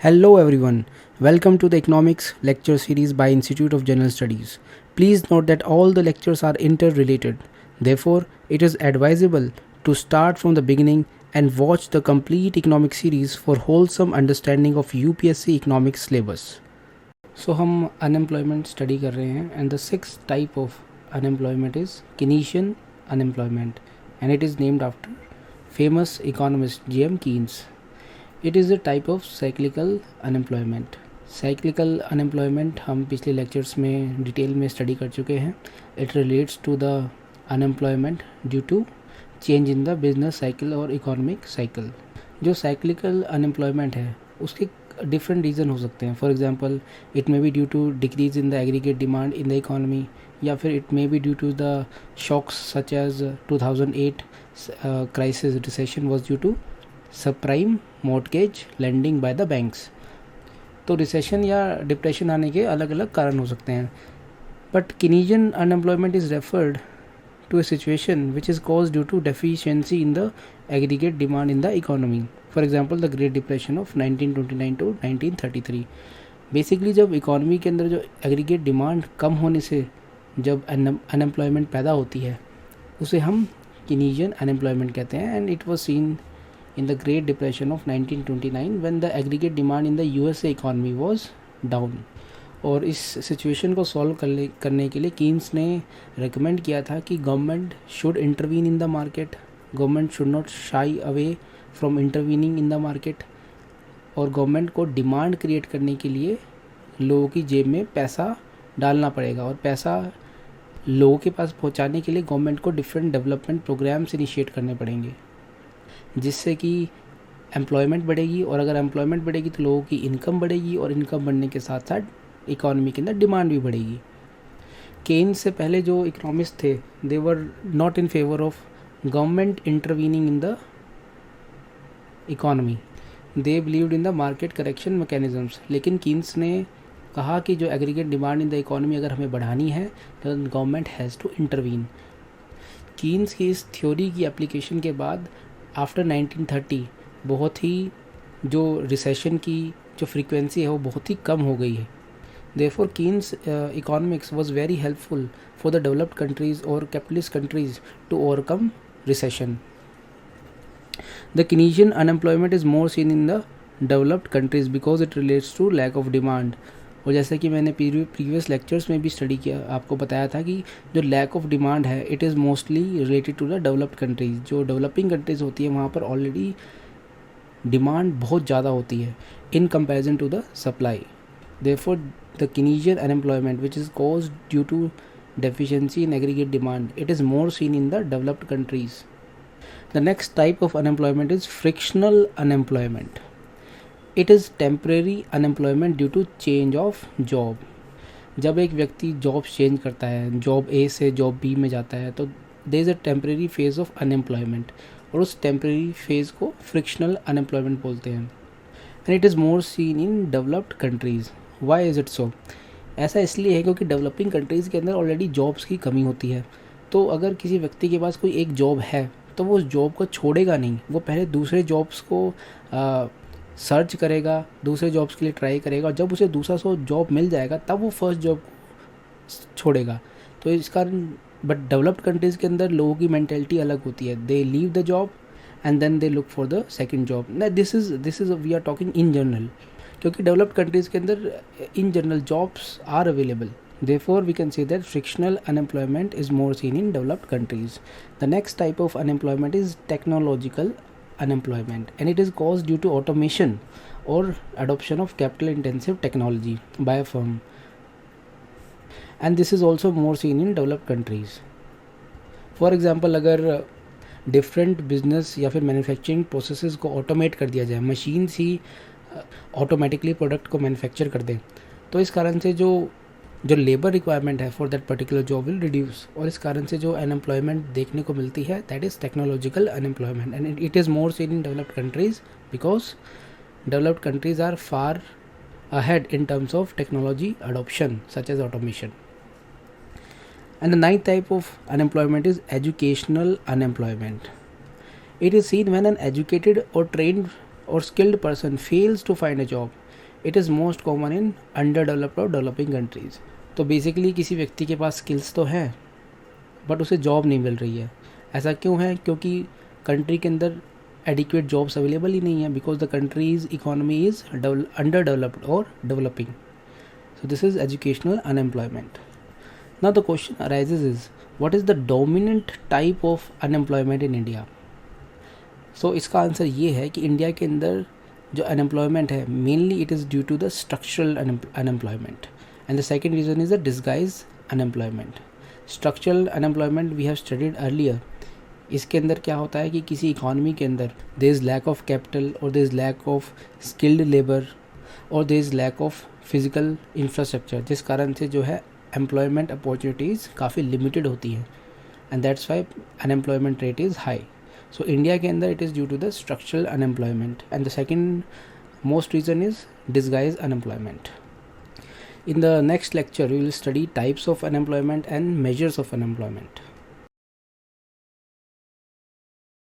Hello everyone, welcome to the economics lecture series by Institute of General Studies. Please note that all the lectures are interrelated. Therefore, it is advisable to start from the beginning and watch the complete economic series for wholesome understanding of UPSC economics syllabus. So हम unemployment study कर रहे हैं and the sixth type of unemployment is Keynesian unemployment and it is named after famous economist J.M. Keynes. It is a type of cyclical unemployment. Cyclical unemployment हम पिछले lectures में detail में study कर चुके हैं. It relates to the unemployment due to change in the business cycle और economic cycle. जो cyclical unemployment है उसके डिफरेंट रीज़न हो सकते हैं. For example it may be due to decrease in the aggregate demand in the economy, या फिर it may be due to the shocks such as 2008 crisis recession was due to subprime mortgage lending by the banks. तो recession या depression आने के अलग अलग कारण हो सकते हैं. But Keynesian unemployment is referred to a situation which is caused due to deficiency in the aggregate demand in the economy. For example, the Great Depression of 1929 to 1933. Basically जब इकोनॉमी के अंदर जो एग्रीगेट डिमांड कम होने से जब unemployment पैदा होती है उसे हम कीनीजियन अनएम्प्लॉयमेंट कहते हैं. And it was scene in the Great Depression of 1929 when the aggregate demand in the USA economy was down. और इस सिचुएशन को सॉल्व करने के लिए कीन्स ने रिकमेंड किया था कि government should intervene in the market. Government should not shy away from intervening in the market. और गवर्नमेंट को डिमांड क्रिएट करने के लिए लोगों की जेब में पैसा डालना पड़ेगा, और पैसा लोगों के पास पहुंचाने के लिए गवर्नमेंट को डिफरेंट डेवलपमेंट प्रोग्राम्स इनिशिएट करने पड़ेंगे, जिससे कि एम्प्लॉयमेंट बढ़ेगी. और अगर एम्प्लॉयमेंट बढ़ेगी तो लोगों की इनकम बढ़ेगी, और इनकम बढ़ने के साथ साथ इकॉनमी के अंदर डिमांड भी बढ़ेगी. केन्स से पहले जो इकोनॉमिस्ट थे they were not in favour of government intervening in the economy. They believed in the market correction mechanisms. लेकिन कीन्स ने कहा कि जो aggregate demand in the economy अगर हमें बढ़ानी है तो government has to intervene. Keynes की इस थ्योरी की एप्लीकेशन के बाद आफ्टर 1930 बहुत ही जो रिसेशन की जो फ्रीक्वेंसी है वो बहुत ही कम हो गई है. Therefore Keynes economics was very helpful for the developed countries और capitalist countries to overcome recession. The Keynesian unemployment is more seen in the developed countries because it relates to lack of demand. और जैसे कि मैंने previous lectures में भी study किया, आपको बताया था कि जो लैक ऑफ डिमांड है it is mostly related to the developed countries. जो डेवलपिंग कंट्रीज़ होती है वहाँ पर ऑलरेडी डिमांड बहुत ज़्यादा होती है in comparison to the supply. Therefore the Keynesian unemployment which is caused due to deficiency in aggregate demand, it is more seen in the developed countries. The next type of unemployment is frictional unemployment. It is temporary unemployment due to change of job. जब एक व्यक्ति job change करता है, job A से job B में जाता है, तो there is a temporary phase of unemployment, और उस टेम्परेरी फेज़ को फ्रिक्शनल अनएम्प्लॉयमेंट बोलते हैं. And it is more seen in developed countries. Why is it so? ऐसा इसलिए है क्योंकि डेवलपिंग कंट्रीज़ के अंदर ऑलरेडी जॉब्स की कमी होती है. तो अगर किसी व्यक्ति के पास कोई एक जॉब है तो वो उस जॉब को छोड़ेगा नहीं, वो पहले दूसरे जॉब्स को सर्च करेगा, दूसरे जॉब्स के लिए ट्राई करेगा, और जब उसे दूसरा जॉब मिल जाएगा तब वो फर्स्ट जॉब को छोड़ेगा. तो इस कारण बट डेवलप्ड कंट्रीज़ के अंदर लोगों की मेंटेलिटी अलग होती है. They leave the job and then they look for the second job. This is we are talking in general, क्योंकि डेवलप्ड कंट्रीज़ के अंदर in general jobs are available. Therefore, we can say that frictional unemployment is more seen in developed countries. The next type of unemployment is technological unemployment, and it is caused due to automation or adoption of capital-intensive technology by a firm. And this is also more seen in developed countries. For example, अगर different business या फिर manufacturing processes को automate कर दिया जाए, machines ही automatically product को manufacture कर दें, तो इस कारण से जो लेबर रिक्वायरमेंट है for that particular job will reduce. और इस कारण से जो अनएम्प्लॉयमेंट देखने को मिलती है that is technological unemployment. And it is more seen in developed countries because developed countries are far ahead in terms of technology adoption such as automation. And the ninth type of unemployment is educational unemployment. It is seen when an educated or trained or skilled person fails to find a job it is most common in under developed और developing countries. तो basically किसी व्यक्ति के पास skills तो हैं but उसे job नहीं मिल रही है। ऐसा क्यों है? क्योंकि कंट्री के अंदर एडिक्वेट जॉब्स अवेलेबल ही नहीं है, because the countries economy is under developed और developing. So this is educational unemployment. Now the question arises is what is the dominant type of unemployment in India. So इसका answer ये है कि India के अंदर जो अनएम्प्लॉयमेंट है mainly it is due to the structural unemployment and the second reason is the disguise unemployment. Structural unemployment we have studied earlier. इसके अंदर क्या होता है कि किसी इकॉनमी के अंदर there is lack of capital और there is lack of skilled labour और there is lack of physical infrastructure, जिस कारण से जो है एम्प्लॉयमेंट अपॉर्चुनिटीज़ काफ़ी लिमिटेड होती हैं and that's why unemployment rate is high. So India के अंदर it is due to the structural unemployment and the second most reason is disguise unemployment. In the next lecture, we will study types of unemployment and measures of unemployment.